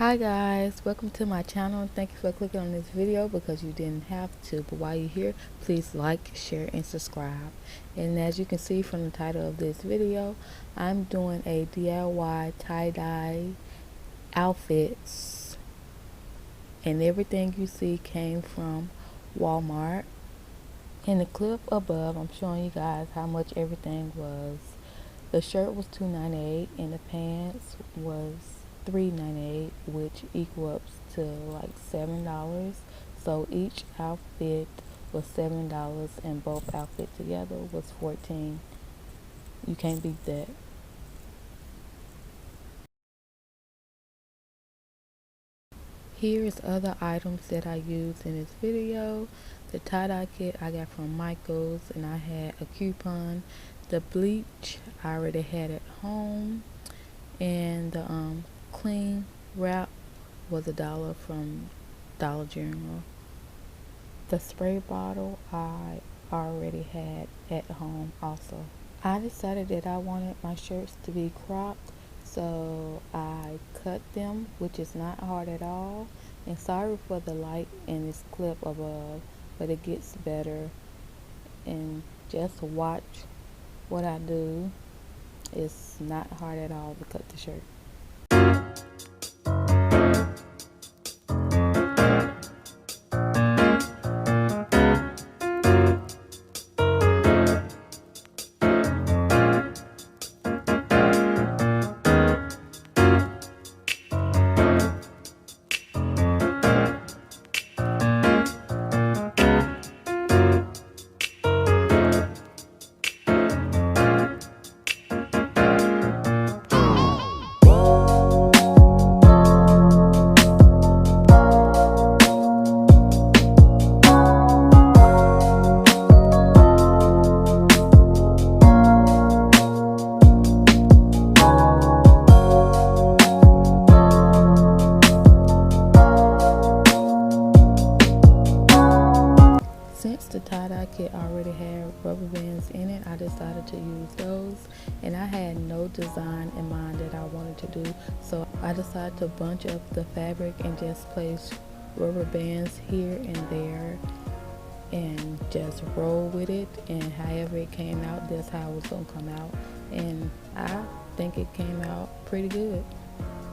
Hi guys, welcome to my channel. Thank you for clicking on this video because you didn't have to, but while you're here, please like, share, and subscribe. And as you can see from the title of this video, I'm doing a DIY tie-dye outfits, and everything you see came from Walmart. In the clip above, I'm showing you guys how much everything was. The shirt was $2.98 and the pants was $3.98, which equals to like $7. So each outfit was $7 and both outfits together was $14. You can't beat that. Here's other items that I used in this video. The tie-dye kit I got from Michael's and I had a coupon. The bleach I already had at home, and the clean wrap was $1 from Dollar General. The spray bottle I already had at home also. I decided that I wanted my shirts to be cropped, so I cut them, which is not hard at all. And sorry for the light in this clip above, but it gets better. And just watch what I do. It's not hard at all to cut the shirt. Since the tie-dye kit already had rubber bands in it, I decided to use those, and I had no design in mind that I wanted to do, so I decided to bunch up the fabric and just place rubber bands here and there and just roll with it, and however it came out, that's how it was gonna come out, and I think it came out pretty good.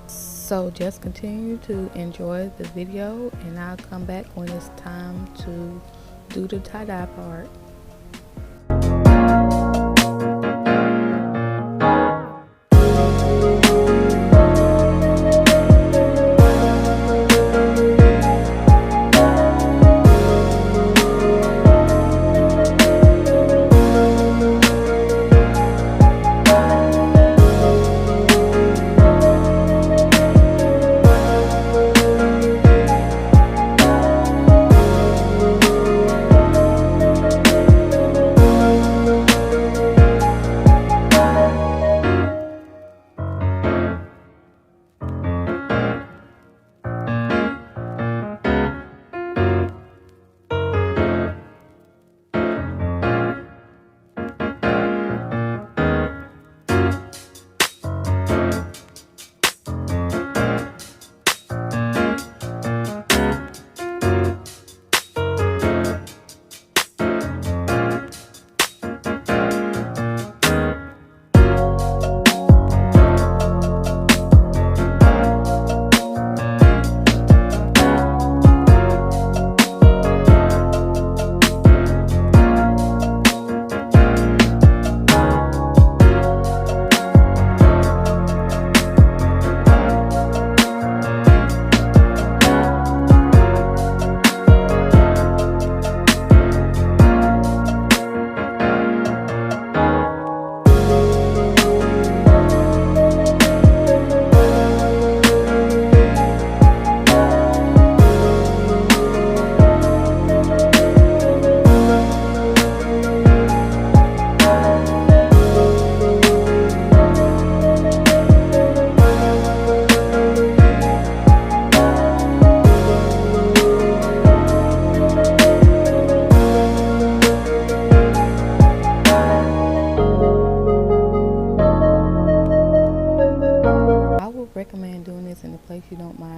So just continue to enjoy the video, and I'll come back when it's time to do the tie-dye part.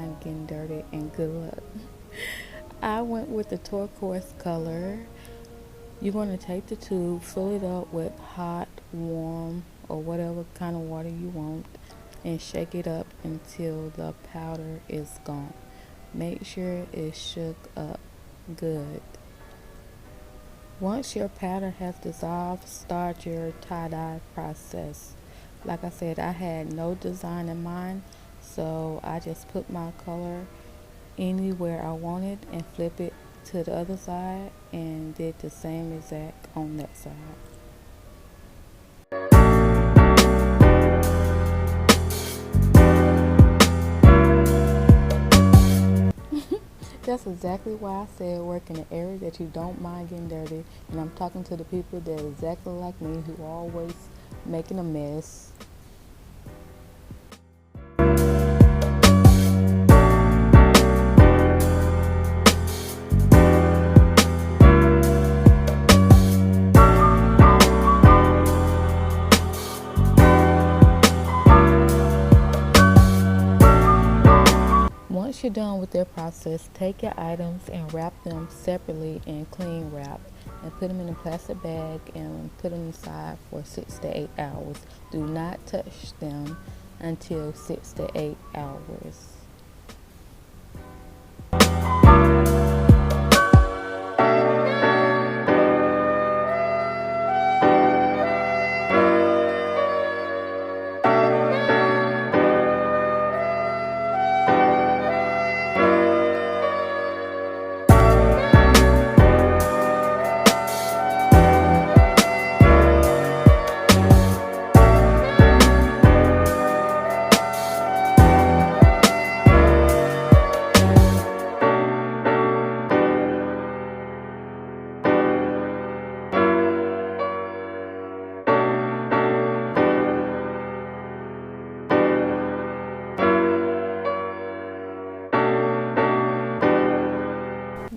mind getting dirty, and good luck. I went with the turquoise color. You're going to take the tube, fill it up with hot, warm, or whatever kind of water you want, and shake it up until the powder is gone. Make sure it's shook up good. Once your powder has dissolved, start your tie-dye process. Like I said, I had no design in mind, so I just put my color anywhere I wanted and flip it to the other side and did the same exact on that side. That's exactly why I said work in an area that you don't mind getting dirty. And I'm talking to the people that are exactly like me, who are always making a mess. Once you're done with their process, take your items and wrap them separately in cling wrap and put them in a plastic bag and put them aside for 6 to 8 hours. Do not touch them until 6 to 8 hours.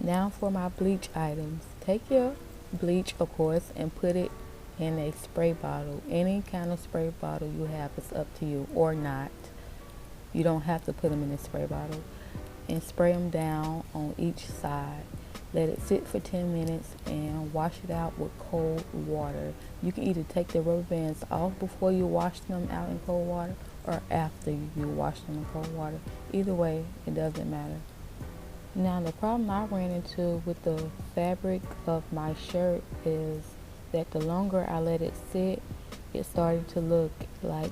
Now for my bleach items. Take your bleach, of course, and put it in a spray bottle. Any kind of spray bottle you have is up to you, or not. You don't have to put them in a spray bottle. And spray them down on each side. Let it sit for 10 minutes and wash it out with cold water. You can either take the rubber bands off before you wash them out in cold water or after you wash them in cold water. Either way, it doesn't matter. Now, the problem I ran into with the fabric of my shirt is that the longer I let it sit, it started to look like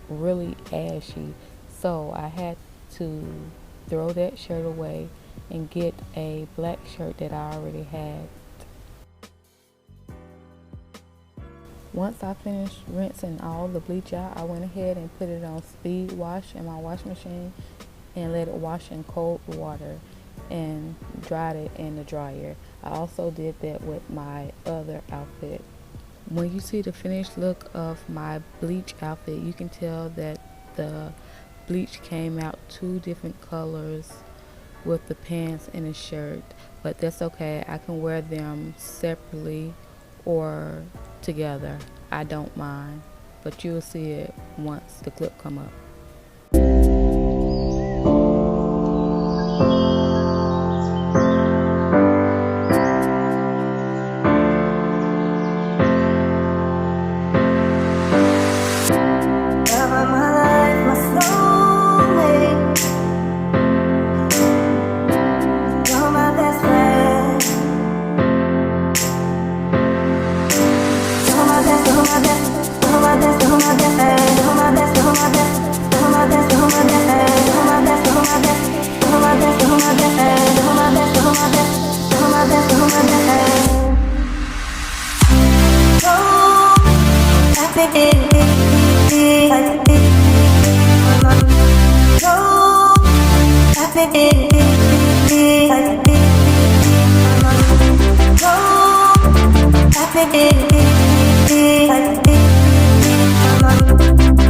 really ashy. So I had to throw that shirt away and get a black shirt that I already had. Once I finished rinsing all the bleach out, I went ahead and put it on speed wash in my wash machine and let it wash in cold water and dried it in the dryer. I also did that with my other outfit. When you see the finished look of my bleach outfit, you can tell that the bleach came out 2 different colors with the pants and the shirt, but that's okay. I can wear them separately or together. I don't mind, but you'll see it once the clip come up.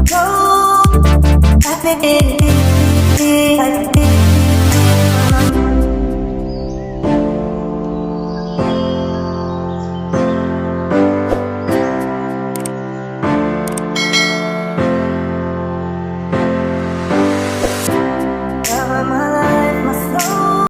Go,